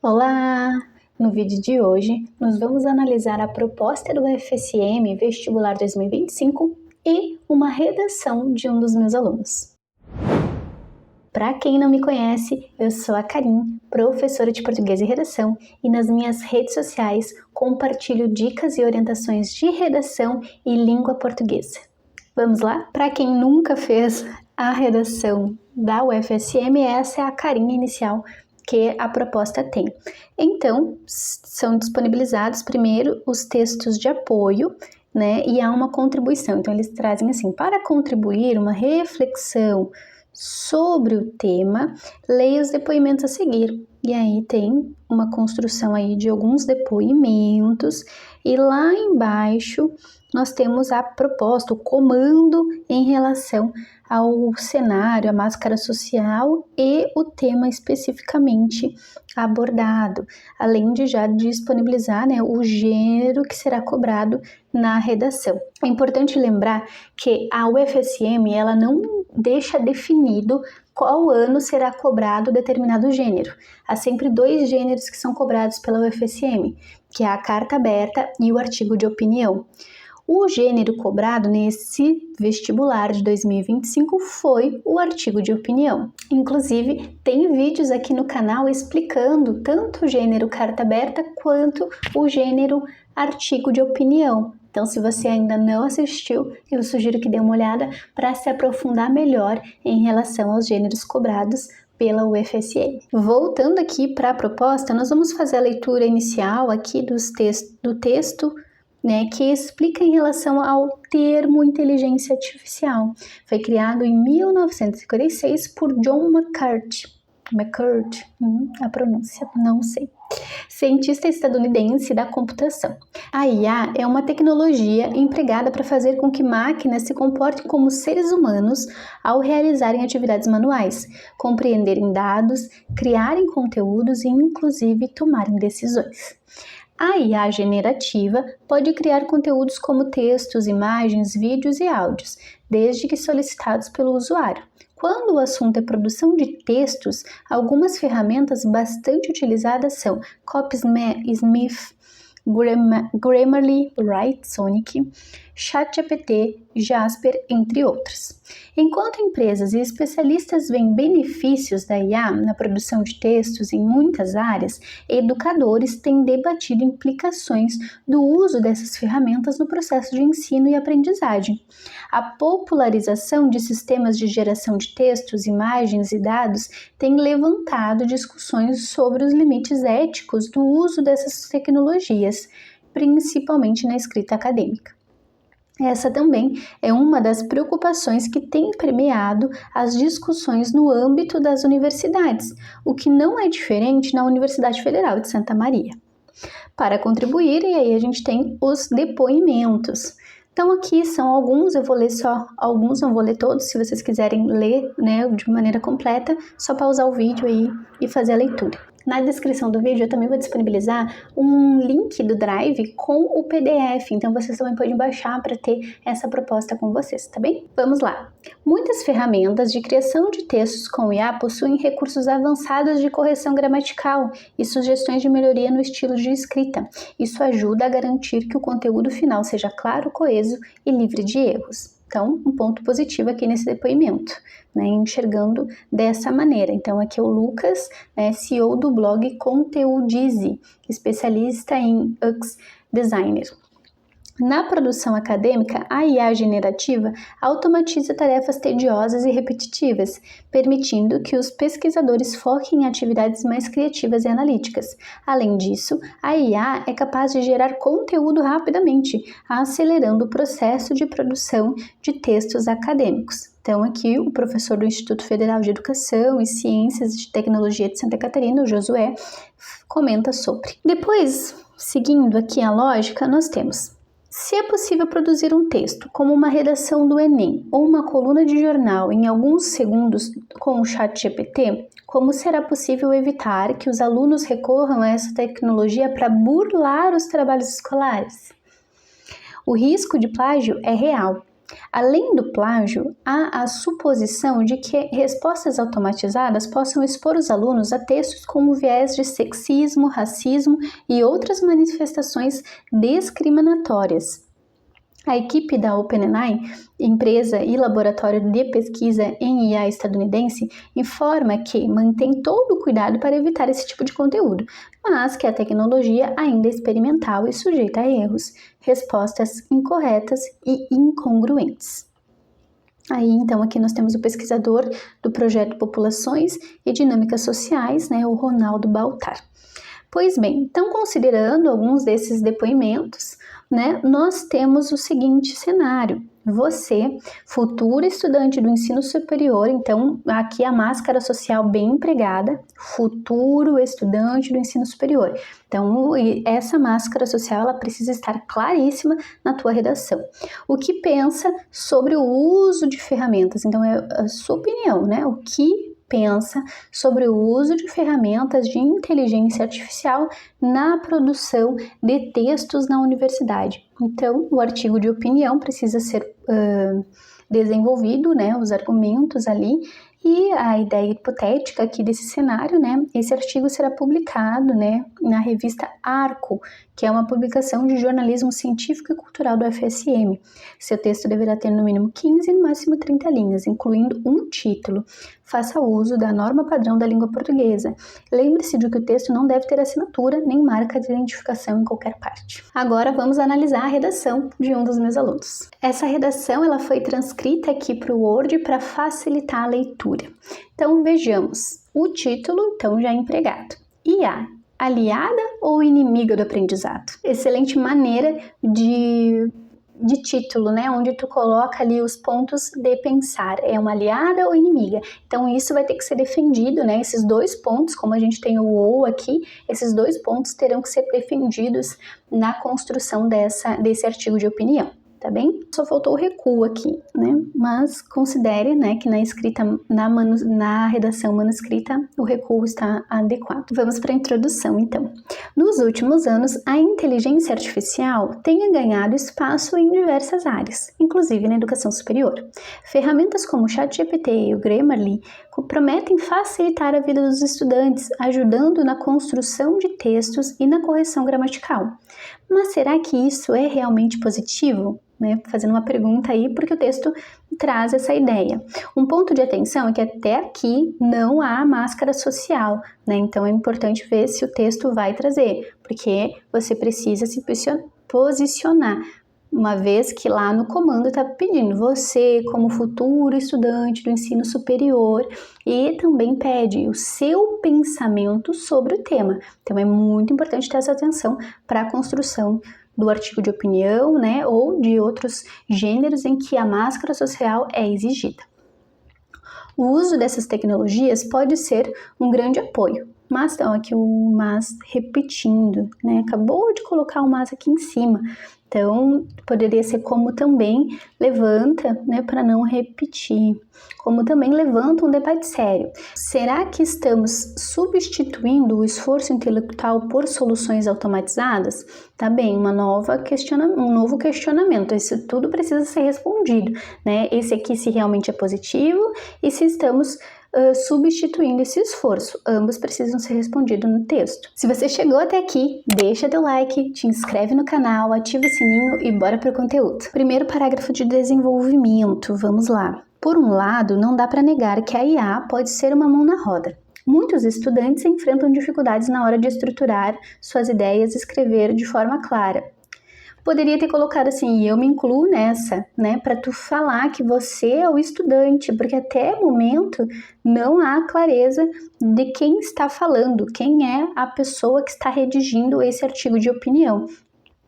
Olá! No vídeo de hoje, nós vamos analisar a proposta do UFSM Vestibular 2025 e uma redação de um dos meus alunos. Para quem não me conhece, eu sou a Karin, professora de Português e Redação, e nas minhas redes sociais compartilho dicas e orientações de redação e língua portuguesa. Vamos lá? Para quem nunca fez a redação da UFSM, essa é a carinha inicial que a proposta tem. Então, são disponibilizados primeiro os textos de apoio, né, e há uma contribuição. Então, eles trazem assim, para contribuir uma reflexão sobre o tema, leia os depoimentos a seguir. E aí tem uma construção aí de alguns depoimentos, e lá embaixo nós temos a proposta, o comando em relação ao cenário, a máscara social e o tema especificamente abordado, além de já disponibilizar, né, o gênero que será cobrado na redação. É importante lembrar que a UFSM ela não deixa definido qual ano será cobrado determinado gênero. Há sempre 2 gêneros que são cobrados pela UFSM, que é a carta aberta e o artigo de opinião. O gênero cobrado nesse vestibular de 2025 foi o artigo de opinião. Inclusive, tem vídeos aqui no canal explicando tanto o gênero carta aberta quanto o gênero artigo de opinião. Então, se você ainda não assistiu, eu sugiro que dê uma olhada para se aprofundar melhor em relação aos gêneros cobrados pela UFSM. Voltando aqui para a proposta, nós vamos fazer a leitura inicial aqui do texto, né, que explica em relação ao termo inteligência artificial. Foi criado em 1956 por John McCarthy, a pronúncia, não sei, cientista estadunidense da computação. A IA é uma tecnologia empregada para fazer com que máquinas se comportem como seres humanos ao realizarem atividades manuais, compreenderem dados, criarem conteúdos e, inclusive, tomarem decisões. A IA generativa pode criar conteúdos como textos, imagens, vídeos e áudios, desde que solicitados pelo usuário. Quando o assunto é produção de textos, algumas ferramentas bastante utilizadas são Copysmith, Grammarly, Write, ChatGPT, Jasper, entre outras. Enquanto empresas e especialistas veem benefícios da IA na produção de textos em muitas áreas, educadores têm debatido implicações do uso dessas ferramentas no processo de ensino e aprendizagem. A popularização de sistemas de geração de textos, imagens e dados tem levantado discussões sobre os limites éticos do uso dessas tecnologias, principalmente na escrita acadêmica. Essa também é uma das preocupações que tem permeado as discussões no âmbito das universidades, o que não é diferente na Universidade Federal de Santa Maria. Para contribuir, e aí a gente tem os depoimentos. Então aqui são alguns, eu vou ler só alguns, não vou ler todos, se vocês quiserem ler, né, de maneira completa, só pausar o vídeo aí e fazer a leitura. Na descrição do vídeo eu também vou disponibilizar um link do Drive com o PDF, então vocês também podem baixar para ter essa proposta com vocês, tá bem? Vamos lá! Muitas ferramentas de criação de textos com IA possuem recursos avançados de correção gramatical e sugestões de melhoria no estilo de escrita. Isso ajuda a garantir que o conteúdo final seja claro, coeso e livre de erros. Então, um ponto positivo aqui nesse depoimento, né, enxergando dessa maneira. Então, aqui é o Lucas, né, CEO do blog Conteúdize, especialista em UX Designer. Na produção acadêmica, a IA generativa automatiza tarefas tediosas e repetitivas, permitindo que os pesquisadores foquem em atividades mais criativas e analíticas. Além disso, a IA é capaz de gerar conteúdo rapidamente, acelerando o processo de produção de textos acadêmicos. Então, aqui o professor do Instituto Federal de Educação e Ciências de Tecnologia de Santa Catarina, o Josué, comenta sobre. Depois, seguindo aqui a lógica, nós temos: se é possível produzir um texto, como uma redação do Enem ou uma coluna de jornal em alguns segundos com o ChatGPT, como será possível evitar que os alunos recorram a essa tecnologia para burlar os trabalhos escolares? O risco de plágio é real, Além do plágio, há a suposição de que respostas automatizadas possam expor os alunos a textos com viés de sexismo, racismo e outras manifestações discriminatórias. A equipe da OpenAI, empresa e laboratório de pesquisa em IA estadunidense, informa que mantém todo o cuidado para evitar esse tipo de conteúdo, mas que a tecnologia ainda é experimental e sujeita a erros, respostas incorretas e incongruentes. Aí, então, aqui nós temos o pesquisador do projeto Populações e Dinâmicas Sociais, o Ronaldo Baltar. Pois bem, então considerando alguns desses depoimentos, nós temos o seguinte cenário. Você, futuro estudante do ensino superior, então aqui a máscara social bem empregada, futuro estudante do ensino superior. Então, essa máscara social ela precisa estar claríssima na tua redação. O que pensa sobre o uso de ferramentas? Então, é a sua opinião, O que pensa sobre o uso de ferramentas de inteligência artificial na produção de textos na universidade. Então, o artigo de opinião precisa ser desenvolvido, os argumentos ali, e a ideia hipotética aqui desse cenário, esse artigo será publicado, na revista Arco, que é uma publicação de jornalismo científico e cultural do FSM. Seu texto deverá ter no mínimo 15 e no máximo 30 linhas, incluindo um título. Faça uso da norma padrão da língua portuguesa. Lembre-se de que o texto não deve ter assinatura nem marca de identificação em qualquer parte. Agora vamos analisar a redação de um dos meus alunos. Essa redação ela foi transcrita aqui para o Word para facilitar a leitura. Então vejamos, o título então já é empregado. IA, aliada ou inimiga do aprendizado? Excelente maneira de título, onde tu coloca ali os pontos de pensar, é uma aliada ou inimiga? Então isso vai ter que ser defendido, esses dois pontos, como a gente tem o ou aqui, esses dois pontos terão que ser defendidos na construção desse artigo de opinião. Tá bem? Só faltou o recuo aqui, Mas considere, que na escrita, na redação manuscrita, o recuo está adequado. Vamos para a introdução, então. Nos últimos anos, a inteligência artificial tem ganhado espaço em diversas áreas, inclusive na educação superior. Ferramentas como o ChatGPT e o Grammarly prometem facilitar a vida dos estudantes, ajudando na construção de textos e na correção gramatical. Mas será que isso é realmente positivo? Fazendo uma pergunta aí, porque o texto traz essa ideia. Um ponto de atenção é que até aqui não há máscara social, Então é importante ver se o texto vai trazer, porque você precisa se posicionar, uma vez que lá no comando está pedindo você como futuro estudante do ensino superior e também pede o seu pensamento sobre o tema. Então é muito importante ter essa atenção para a construção do artigo de opinião, ou de outros gêneros em que a máscara social é exigida. O uso dessas tecnologias pode ser um grande apoio, mas então aqui o mas repetindo, Acabou de colocar o mas aqui em cima. Então, poderia ser como também levanta, para não repetir, como também levanta um debate sério. Será que estamos substituindo o esforço intelectual por soluções automatizadas? Tá bem, um novo questionamento. Isso tudo precisa ser respondido, Esse aqui se realmente é positivo e se estamos substituindo esse esforço. Ambos precisam ser respondidos no texto. Se você chegou até aqui, deixa teu like, te inscreve no canal, ativa o sininho e bora pro conteúdo. Primeiro parágrafo de desenvolvimento, vamos lá. Por um lado, não dá para negar que a IA pode ser uma mão na roda. Muitos estudantes enfrentam dificuldades na hora de estruturar suas ideias e escrever de forma clara. Poderia ter colocado assim, e eu me incluo nessa, para tu falar que você é o estudante, porque até o momento não há clareza de quem está falando, quem é a pessoa que está redigindo esse artigo de opinião.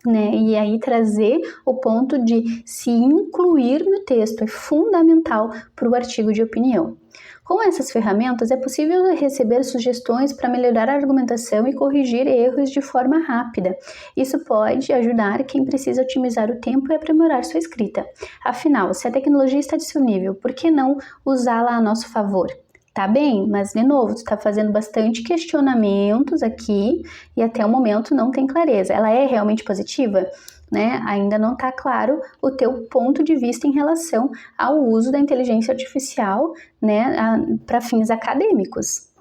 E aí trazer o ponto de se incluir no texto é fundamental para o artigo de opinião. Com essas ferramentas, é possível receber sugestões para melhorar a argumentação e corrigir erros de forma rápida. Isso pode ajudar quem precisa otimizar o tempo e aprimorar sua escrita. Afinal, se a tecnologia está disponível, por que não usá-la a nosso favor? Tá bem, mas de novo, tu tá fazendo bastante questionamentos aqui e até o momento não tem clareza. Ela é realmente positiva? né? Ainda não está claro o teu ponto de vista em relação ao uso da inteligência artificial, né, para fins acadêmicos.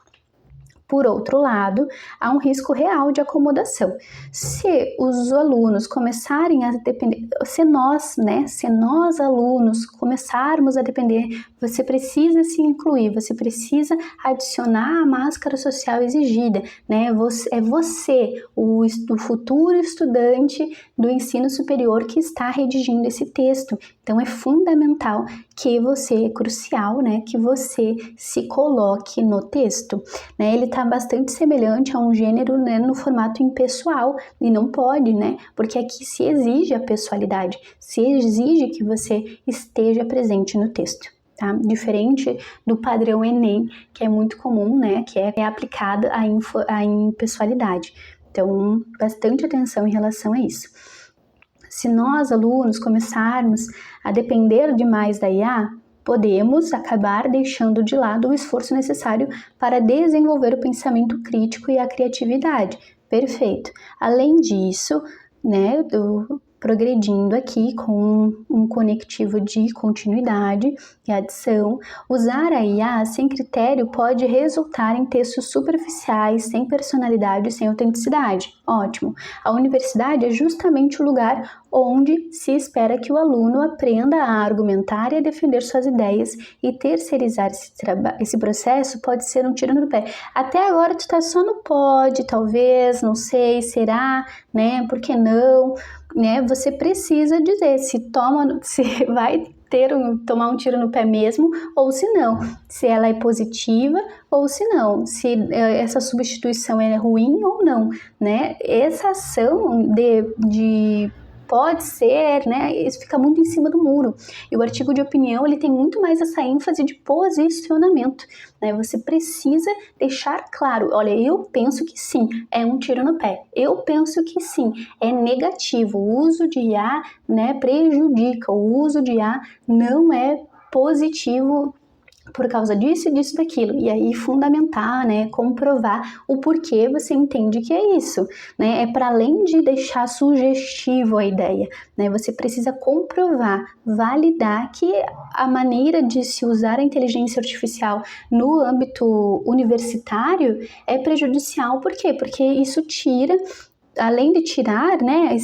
Por outro lado, há um risco real de acomodação. Se os alunos começarem a depender, se nós alunos começarmos a depender, você precisa se incluir, você precisa adicionar a máscara social exigida, né? É você, o futuro estudante do ensino superior que está redigindo esse texto. Então é fundamental que você, é crucial, né, que você se coloque no texto, né? Ele está bastante semelhante a um gênero, né, no formato impessoal, e não pode, né, porque aqui se exige a pessoalidade, se exige que você esteja presente no texto, tá? Diferente do padrão Enem, que é muito comum, né, que é aplicado à impessoalidade. Então, bastante atenção em relação a isso. Se nós, alunos, começarmos a depender demais da IA, podemos acabar deixando de lado o esforço necessário para desenvolver o pensamento crítico e a criatividade. Perfeito. Além disso, né, progredindo aqui com um conectivo de continuidade e adição, usar a IA sem critério pode resultar em textos superficiais, sem personalidade e sem autenticidade. Ótimo! A universidade é justamente o lugar onde se espera que o aluno aprenda a argumentar e a defender suas ideias, e terceirizar esse processo pode ser um tiro no pé. Até agora tu está só no pode, talvez, não sei, será, né? Por que não? Né, você precisa dizer se vai tomar um tiro no pé mesmo, ou se não, se ela é positiva ou se não, se essa substituição é ruim ou não, né? Essa ação de pode ser, né? Isso fica muito em cima do muro. E o artigo de opinião, ele tem muito mais essa ênfase de posicionamento, né? Você precisa deixar claro, olha, eu penso que sim, é um tiro no pé. Eu penso que sim, é negativo. O uso de IA, né, prejudica. O uso de IA não é positivo por causa disso, disso, daquilo. E aí fundamentar, né, comprovar o porquê você entende que é isso, né? É para além de deixar sugestivo a ideia, né? Você precisa comprovar, validar que a maneira de se usar a inteligência artificial no âmbito universitário é prejudicial. Por quê? Porque isso tira, além de tirar, né,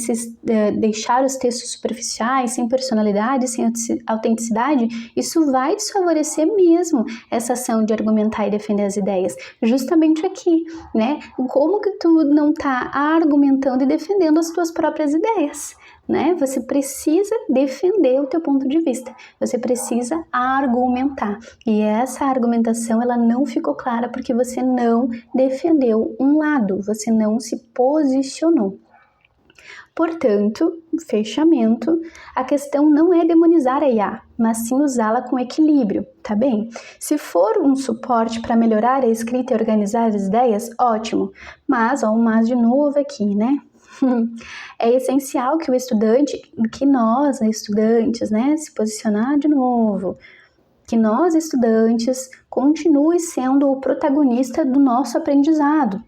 deixar os textos superficiais, sem personalidade, sem autenticidade, isso vai desfavorecer mesmo essa ação de argumentar e defender as ideias. Justamente aqui, né? Como que tu não tá argumentando e defendendo as tuas próprias ideias? Né? Você precisa defender o teu ponto de vista, você precisa argumentar, e essa argumentação ela não ficou clara porque você não defendeu um lado, você não se posicionou. Portanto, fechamento, a questão não é demonizar a IA, mas sim usá-la com equilíbrio, tá bem? Se for um suporte para melhorar a escrita e organizar as ideias, ótimo, mas de novo aqui, né? É essencial que o estudante, que nós, estudantes, né, se posicionar de novo, que nós, estudantes, continue sendo o protagonista do nosso aprendizado.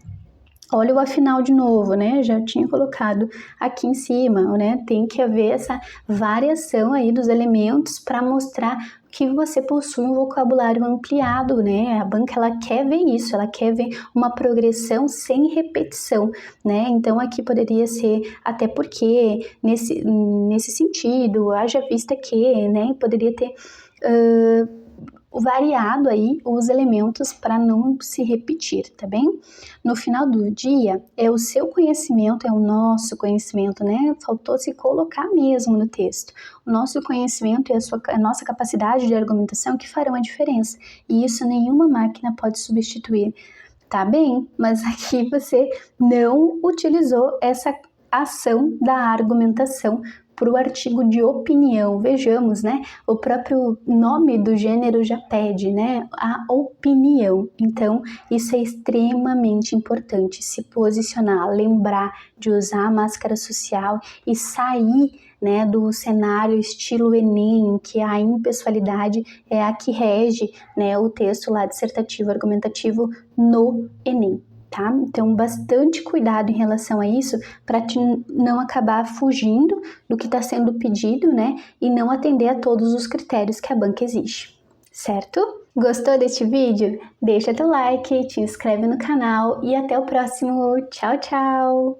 Olha o afinal de novo, né? Já tinha colocado aqui em cima, né? Tem que haver essa variação aí dos elementos para mostrar que você possui um vocabulário ampliado, né? A banca, ela quer ver isso, ela quer ver uma progressão sem repetição, né? Então, aqui poderia ser até porque, nesse sentido, haja vista que, né? Poderia ter variado aí os elementos para não se repetir, tá bem? No final do dia, é o seu conhecimento, é o nosso conhecimento, né? Faltou se colocar mesmo no texto. O nosso conhecimento e a nossa capacidade de argumentação que farão a diferença. E isso nenhuma máquina pode substituir, tá bem? Mas aqui você não utilizou essa ação da argumentação para o artigo de opinião. Vejamos, né? O próprio nome do gênero já pede, né? A opinião. Então, isso é extremamente importante, se posicionar, lembrar de usar a máscara social e sair, né, do cenário estilo Enem, que a impessoalidade é a que rege, né, o texto lá dissertativo, argumentativo no Enem. tá? Então, bastante cuidado em relação a isso para não acabar fugindo do que está sendo pedido, né? E não atender a todos os critérios que a banca exige, certo? Gostou deste vídeo? Deixa teu like, te inscreve no canal e até o próximo. Tchau, tchau!